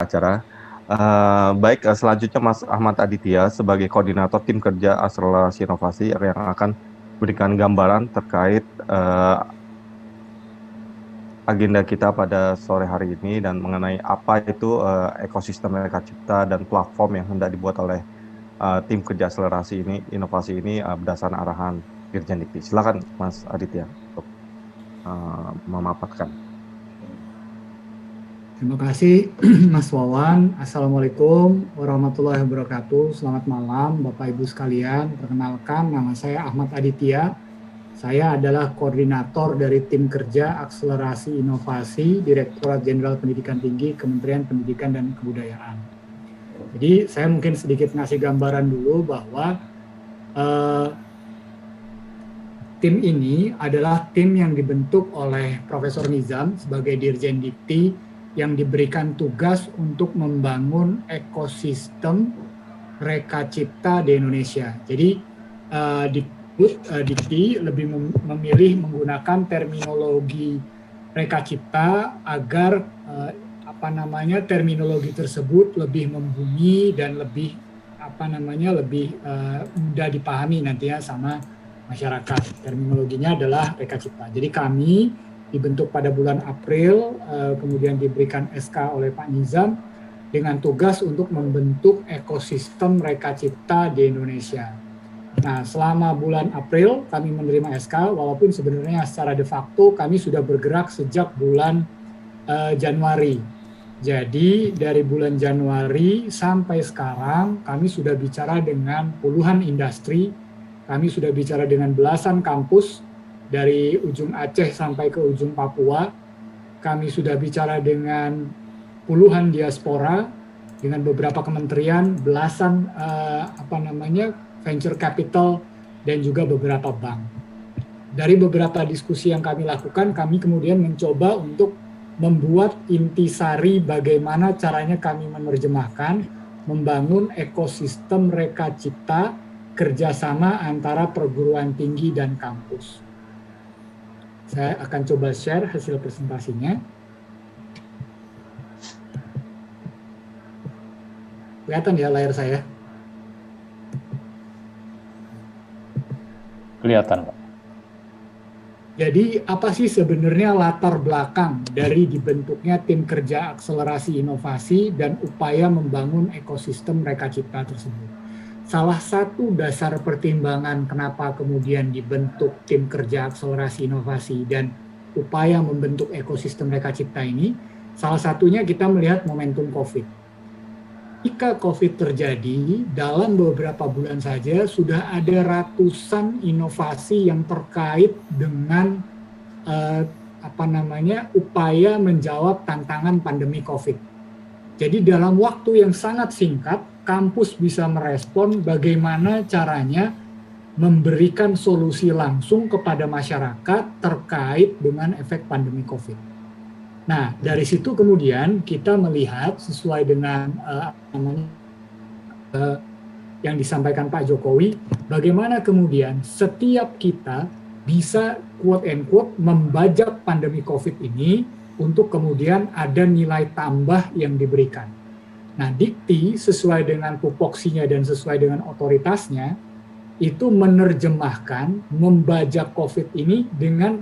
acara. Selanjutnya Mas Ahmad Aditya sebagai koordinator tim kerja akselerasi inovasi yang akan berikan gambaran terkait agenda kita pada sore hari ini dan mengenai apa itu ekosistem Mereka Cipta dan platform yang hendak dibuat oleh tim kerja akselerasi inovasi ini berdasarkan arahan Dirjen Dikti. Silakan Mas Aditya untuk memaparkan. Terima kasih Mas Wawan. Assalamualaikum warahmatullahi wabarakatuh. Selamat malam Bapak Ibu sekalian. Perkenalkan, nama saya Ahmad Aditya. Saya adalah koordinator dari tim kerja akselerasi inovasi Direktorat Jenderal Pendidikan Tinggi Kementerian Pendidikan dan Kebudayaan. Jadi saya mungkin sedikit ngasih gambaran dulu bahwa tim ini adalah tim yang dibentuk oleh Profesor Nizam sebagai Dirjen Dikti yang diberikan tugas untuk membangun ekosistem Mereka Cipta di Indonesia. Jadi Dikti lebih memilih menggunakan terminologi Mereka Cipta agar terminologi tersebut lebih membumi dan lebih mudah dipahami nantinya sama masyarakat. Terminologinya adalah Mereka Cipta. Jadi kami dibentuk pada bulan April, kemudian diberikan SK oleh Pak Nizam dengan tugas untuk membentuk ekosistem Mereka Cipta di Indonesia. Nah, selama bulan April kami menerima SK, walaupun sebenarnya secara de facto kami sudah bergerak sejak bulan Januari. Jadi dari bulan Januari sampai sekarang kami sudah bicara dengan puluhan industri, kami sudah bicara dengan belasan kampus, dari ujung Aceh sampai ke ujung Papua. Kami sudah bicara dengan puluhan diaspora, dengan beberapa kementerian, belasan venture capital, dan juga beberapa bank. Dari beberapa diskusi yang kami lakukan, kami kemudian mencoba untuk membuat intisari bagaimana caranya kami menerjemahkan, membangun ekosistem Mereka Cipta, kerjasama antara perguruan tinggi dan kampus. Saya akan coba share hasil presentasinya. Kelihatan ya layar saya? Kelihatan, Pak. Jadi apa sih sebenarnya latar belakang dari dibentuknya tim kerja akselerasi inovasi dan upaya membangun ekosistem Mereka Cipta tersebut? Salah satu dasar pertimbangan kenapa kemudian dibentuk tim kerja akselerasi inovasi dan upaya membentuk ekosistem Mereka Cipta ini, salah satunya kita melihat momentum COVID. Jika COVID terjadi, dalam beberapa bulan saja sudah ada ratusan inovasi yang terkait dengan upaya menjawab tantangan pandemi COVID. Jadi dalam waktu yang sangat singkat, kampus bisa merespon bagaimana caranya memberikan solusi langsung kepada masyarakat terkait dengan efek pandemi COVID. Nah, dari situ kemudian kita melihat sesuai dengan yang disampaikan Pak Jokowi, bagaimana kemudian setiap kita bisa quote and quote membajak pandemi COVID ini untuk kemudian ada nilai tambah yang diberikan. Nah, Dikti sesuai dengan tupoksinya dan sesuai dengan otoritasnya, itu menerjemahkan, membajak COVID ini dengan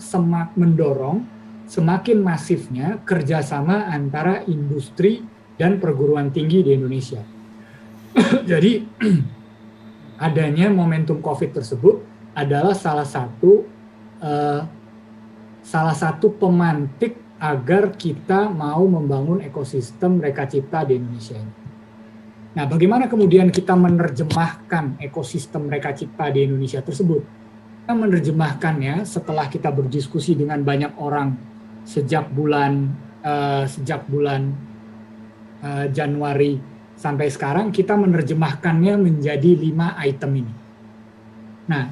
mendorong semakin masifnya kerjasama antara industri dan perguruan tinggi di Indonesia. Jadi, adanya momentum COVID tersebut adalah salah satu pemantik agar kita mau membangun ekosistem Mereka Cipta di Indonesia. Nah, bagaimana kemudian kita menerjemahkan ekosistem Mereka Cipta di Indonesia tersebut? Kita menerjemahkannya setelah kita berdiskusi dengan banyak orang sejak bulan Januari sampai sekarang, kita menerjemahkannya menjadi 5 item ini. Nah,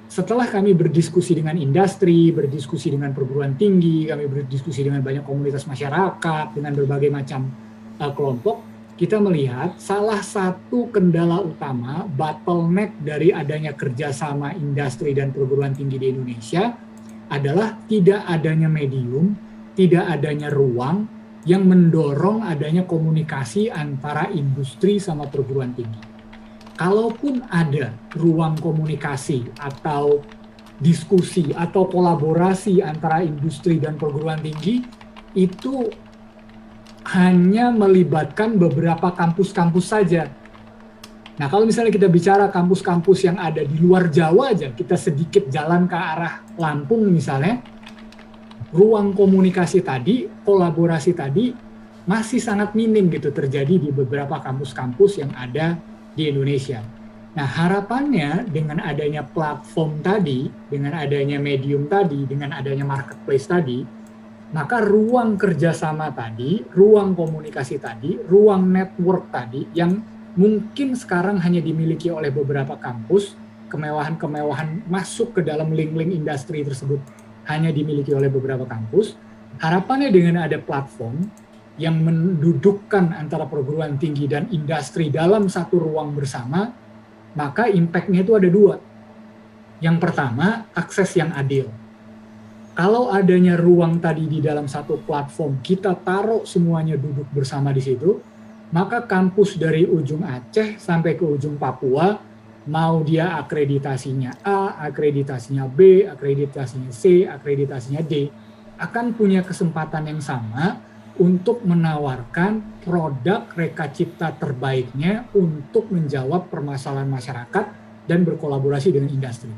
setelah kami berdiskusi dengan industri, berdiskusi dengan perguruan tinggi, kami berdiskusi dengan banyak komunitas masyarakat, dengan berbagai macam kelompok, kita melihat salah satu kendala utama, bottleneck dari adanya kerjasama industri dan perguruan tinggi di Indonesia adalah tidak adanya medium, tidak adanya ruang yang mendorong adanya komunikasi antara industri sama perguruan tinggi. Kalaupun ada ruang komunikasi atau diskusi atau kolaborasi antara industri dan perguruan tinggi, itu hanya melibatkan beberapa kampus-kampus saja. Nah, kalau misalnya kita bicara kampus-kampus yang ada di luar Jawa aja, kita sedikit jalan ke arah Lampung misalnya, ruang komunikasi tadi, kolaborasi tadi masih sangat minim gitu terjadi di beberapa kampus-kampus yang ada di Indonesia. Nah, harapannya dengan adanya platform tadi, dengan adanya medium tadi, dengan adanya marketplace tadi, maka ruang kerjasama tadi, ruang komunikasi tadi, ruang network tadi yang mungkin sekarang hanya dimiliki oleh beberapa kampus, kemewahan-kemewahan masuk ke dalam link-link industri tersebut hanya dimiliki oleh beberapa kampus. Harapannya dengan ada platform yang mendudukkan antara perguruan tinggi dan industri dalam satu ruang bersama, maka impact-nya itu ada dua. Yang pertama, akses yang adil. Kalau adanya ruang tadi di dalam satu platform, kita taruh semuanya duduk bersama di situ, maka kampus dari ujung Aceh sampai ke ujung Papua, mau dia akreditasinya A, akreditasinya B, akreditasinya C, akreditasinya D, akan punya kesempatan yang sama untuk menawarkan produk reka cipta terbaiknya untuk menjawab permasalahan masyarakat dan berkolaborasi dengan industri.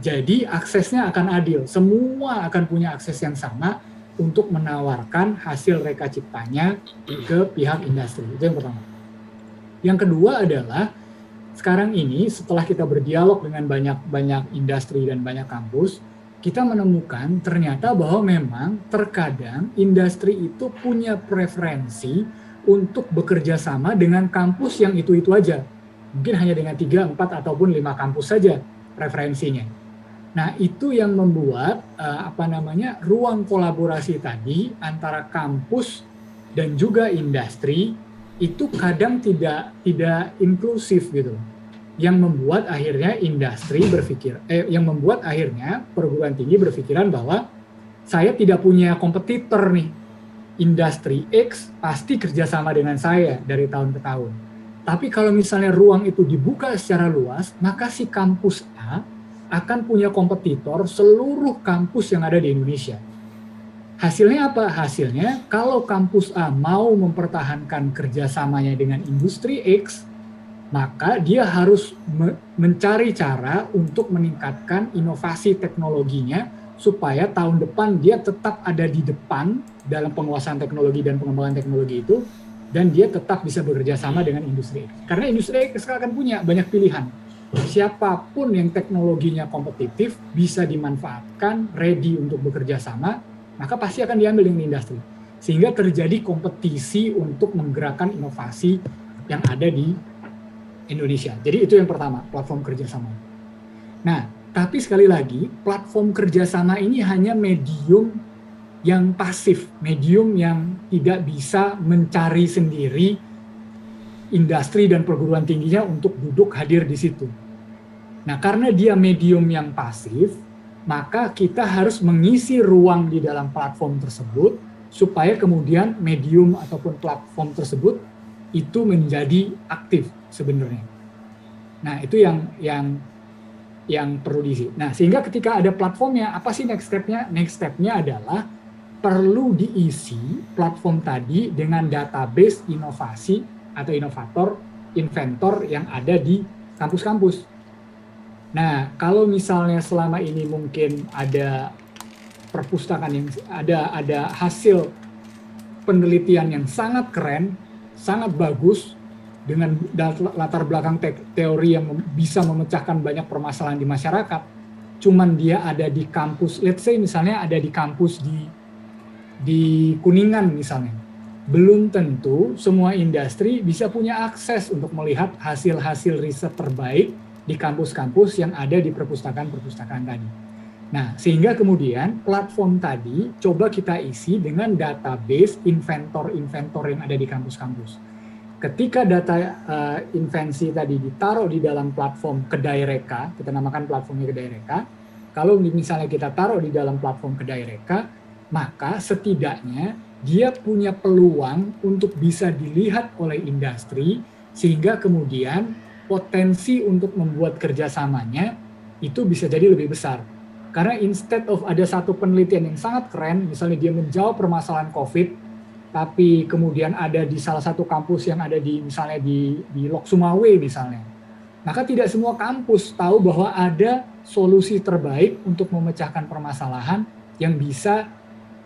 Jadi aksesnya akan adil, semua akan punya akses yang sama untuk menawarkan hasil reka ciptanya ke pihak industri. Itu yang pertama. Yang kedua adalah sekarang ini setelah kita berdialog dengan banyak industri dan banyak kampus, kita menemukan ternyata bahwa memang terkadang industri itu punya preferensi untuk bekerja sama dengan kampus yang itu-itu aja. Mungkin hanya dengan 3, 4, ataupun 5 kampus saja preferensinya. Nah, itu yang membuat ruang kolaborasi tadi antara kampus dan juga industri itu kadang tidak inklusif gitu, yang membuat akhirnya perguruan tinggi berpikiran bahwa saya tidak punya kompetitor nih, industri X pasti kerjasama dengan saya dari tahun ke tahun. Tapi kalau misalnya ruang itu dibuka secara luas, maka si kampus A akan punya kompetitor seluruh kampus yang ada di Indonesia. Hasilnya apa? Hasilnya kalau kampus A mau mempertahankan kerjasamanya dengan industri X, maka dia harus mencari cara untuk meningkatkan inovasi teknologinya supaya tahun depan dia tetap ada di depan dalam penguasaan teknologi dan pengembangan teknologi itu, dan dia tetap bisa bekerja sama dengan industri X. Karena industri X akan punya banyak pilihan. Siapapun yang teknologinya kompetitif, bisa dimanfaatkan, ready untuk bekerja sama, maka pasti akan diambil dengan industri. Sehingga terjadi kompetisi untuk menggerakkan inovasi yang ada di Indonesia. Jadi itu yang pertama, platform kerjasama. Nah, tapi sekali lagi, platform kerjasama ini hanya medium yang pasif, medium yang tidak bisa mencari sendiri industri dan perguruan tingginya untuk duduk hadir di situ. Nah, karena dia medium yang pasif, maka kita harus mengisi ruang di dalam platform tersebut supaya kemudian medium ataupun platform tersebut itu menjadi aktif sebenarnya. Nah, itu yang perlu diisi. Nah, sehingga ketika ada platformnya, apa sih next step-nya? Next step-nya adalah perlu diisi platform tadi dengan database inovasi atau inovator, inventor yang ada di kampus-kampus. Nah, kalau misalnya selama ini mungkin ada perpustakaan yang ada hasil penelitian yang sangat keren, sangat bagus, dengan latar belakang teori yang bisa memecahkan banyak permasalahan di masyarakat, cuman dia ada di kampus, let's say misalnya ada di kampus di Kuningan misalnya, belum tentu semua industri bisa punya akses untuk melihat hasil-hasil riset terbaik di kampus-kampus yang ada di perpustakaan-perpustakaan tadi. Nah, sehingga kemudian platform tadi coba kita isi dengan database inventor-inventor yang ada di kampus-kampus. Ketika data invensi tadi ditaruh di dalam platform Kedai Reka, kita namakan platformnya Kedai Reka, kalau misalnya kita taruh di dalam platform Kedai Reka, maka setidaknya dia punya peluang untuk bisa dilihat oleh industri, sehingga kemudian potensi untuk membuat kerjasamanya itu bisa jadi lebih besar. Karena instead of ada satu penelitian yang sangat keren, misalnya dia menjawab permasalahan COVID, tapi kemudian ada di salah satu kampus yang ada di misalnya di Lok Sumawe misalnya, maka tidak semua kampus tahu bahwa ada solusi terbaik untuk memecahkan permasalahan yang bisa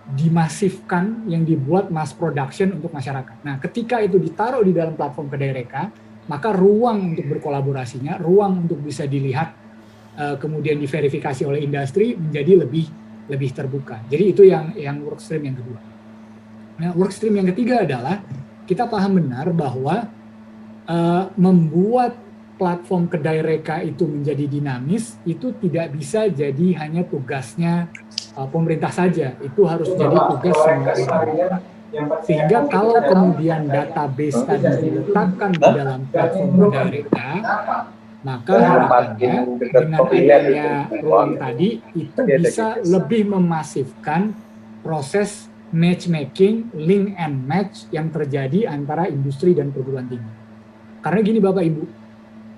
dimasifkan, yang dibuat mass production untuk masyarakat. Nah, ketika itu ditaruh di dalam platform Kedai Reka, maka ruang untuk berkolaborasinya, ruang untuk bisa dilihat, kemudian diverifikasi oleh industri menjadi lebih terbuka. Jadi itu yang workstream yang kedua. Nah, workstream yang ketiga adalah kita paham benar bahwa membuat platform Kedai Reka itu menjadi dinamis itu tidak bisa jadi hanya tugasnya pemerintah saja, itu harus jadi tugas semua orang. Sehingga kalau kemudian database tadi diletakkan di dalam platform Kedai Reka, maka harapannya dengan adanya ruang tadi itu bisa lebih memasifkan proses matchmaking, link and match yang terjadi antara industri dan perguruan tinggi. Karena gini Bapak Ibu,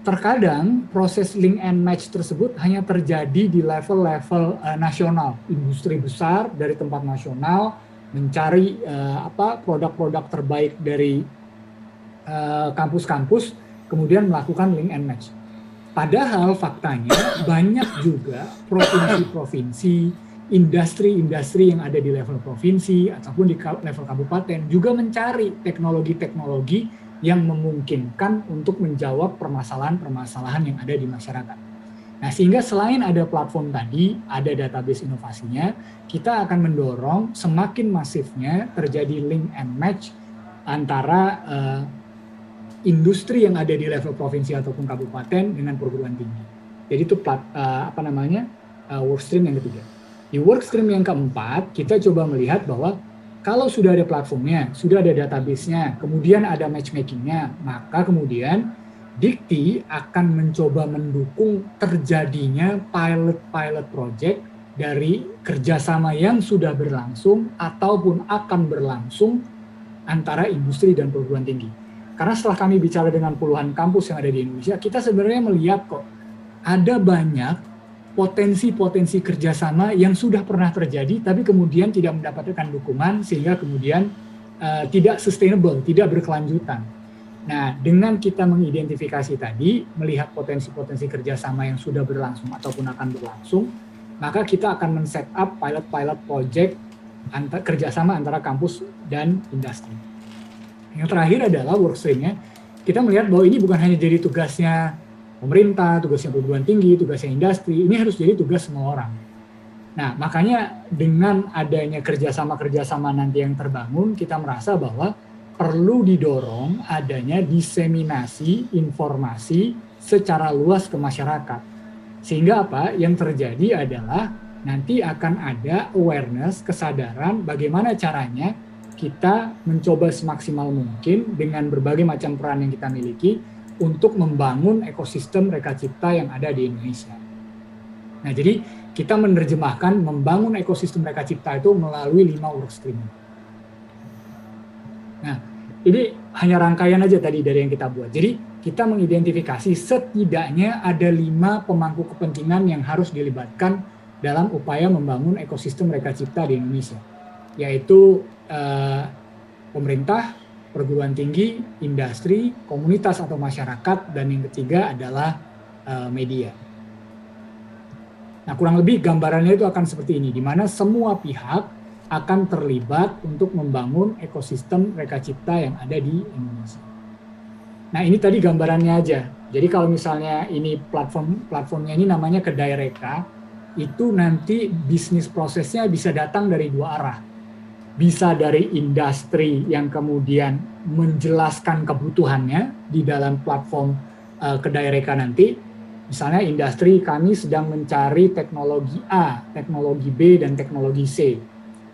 terkadang proses link and match tersebut hanya terjadi di level-level nasional. Industri besar dari tempat nasional mencari produk-produk terbaik dari kampus-kampus, kemudian melakukan link and match. Padahal faktanya banyak juga provinsi-provinsi, industri-industri yang ada di level provinsi ataupun di level kabupaten juga mencari teknologi-teknologi yang memungkinkan untuk menjawab permasalahan-permasalahan yang ada di masyarakat. Nah, sehingga selain ada platform tadi, ada database inovasinya, kita akan mendorong semakin masifnya terjadi link and match antara industri yang ada di level provinsi ataupun kabupaten dengan perguruan tinggi. Jadi itu workstream yang ketiga. Di workstream yang keempat, kita coba melihat bahwa kalau sudah ada platformnya, sudah ada database-nya, kemudian ada matchmaking-nya, maka kemudian Dikti akan mencoba mendukung terjadinya pilot project dari kerjasama yang sudah berlangsung ataupun akan berlangsung antara industri dan perguruan tinggi. Karena setelah kami bicara dengan puluhan kampus yang ada di Indonesia, kita sebenarnya melihat kok ada banyak potensi-potensi kerjasama yang sudah pernah terjadi, tapi kemudian tidak mendapatkan dukungan sehingga kemudian tidak sustainable, tidak berkelanjutan. Nah, dengan kita mengidentifikasi tadi, melihat potensi-potensi kerjasama yang sudah berlangsung ataupun akan berlangsung, maka kita akan men-set up pilot project kerjasama antara kampus dan industri. Yang terakhir adalah workstream-nya, kita melihat bahwa ini bukan hanya jadi tugasnya pemerintah, tugasnya perguruan tinggi, tugasnya industri, ini harus jadi tugas semua orang. Nah, makanya dengan adanya kerjasama-kerjasama nanti yang terbangun, kita merasa bahwa perlu didorong adanya diseminasi informasi secara luas ke masyarakat. Sehingga apa? Yang terjadi adalah nanti akan ada awareness, kesadaran bagaimana caranya kita mencoba semaksimal mungkin dengan berbagai macam peran yang kita miliki untuk membangun ekosistem Reka Cipta yang ada di Indonesia. Nah, jadi kita menerjemahkan membangun ekosistem Reka Cipta itu melalui 5 workstream. Nah, ini hanya rangkaian aja tadi dari yang kita buat. Jadi kita mengidentifikasi setidaknya ada 5 pemangku kepentingan yang harus dilibatkan dalam upaya membangun ekosistem Reka Cipta di Indonesia, yaitu pemerintah, perguruan tinggi, industri, komunitas atau masyarakat, dan yang ketiga adalah media. Nah, kurang lebih gambarannya itu akan seperti ini, di mana semua pihak akan terlibat untuk membangun ekosistem Reka Cipta yang ada di Indonesia. Nah, ini tadi gambarannya aja. Jadi kalau misalnya ini platformnya ini namanya Kedai Reka, itu nanti bisnis prosesnya bisa datang dari 2 arah. Bisa dari industri yang kemudian menjelaskan kebutuhannya di dalam platform Kedai Reka nanti. Misalnya industri kami sedang mencari teknologi A, teknologi B, dan teknologi C.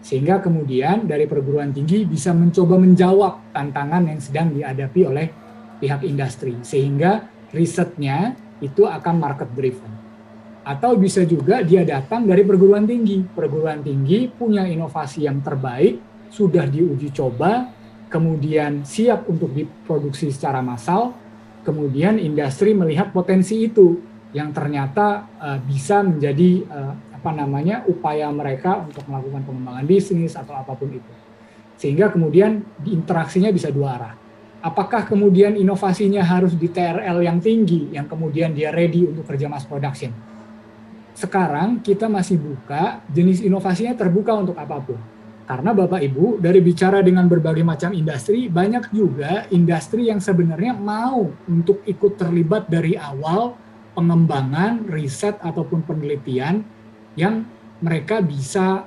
Sehingga kemudian dari perguruan tinggi bisa mencoba menjawab tantangan yang sedang dihadapi oleh pihak industri. Sehingga risetnya itu akan market driven. Atau bisa juga dia datang dari perguruan tinggi. Perguruan tinggi punya inovasi yang terbaik, sudah diuji coba, kemudian siap untuk diproduksi secara massal, kemudian industri melihat potensi itu yang ternyata bisa menjadi upaya mereka untuk melakukan pengembangan bisnis atau apapun itu. Sehingga kemudian interaksinya bisa dua arah. Apakah kemudian inovasinya harus di TRL yang tinggi, yang kemudian dia ready untuk kerja mass production? Sekarang kita masih buka, jenis inovasinya terbuka untuk apapun. Karena Bapak Ibu, dari bicara dengan berbagai macam industri, banyak juga industri yang sebenarnya mau untuk ikut terlibat dari awal pengembangan, riset, ataupun penelitian yang mereka bisa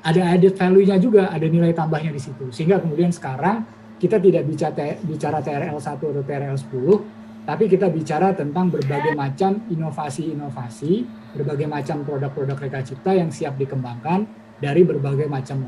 ada added value-nya juga, ada nilai tambahnya di situ. Sehingga kemudian sekarang kita tidak bicara TRL 1 atau TRL 10, tapi kita bicara tentang berbagai macam inovasi-inovasi, berbagai macam produk-produk Reka Cipta yang siap dikembangkan dari berbagai macam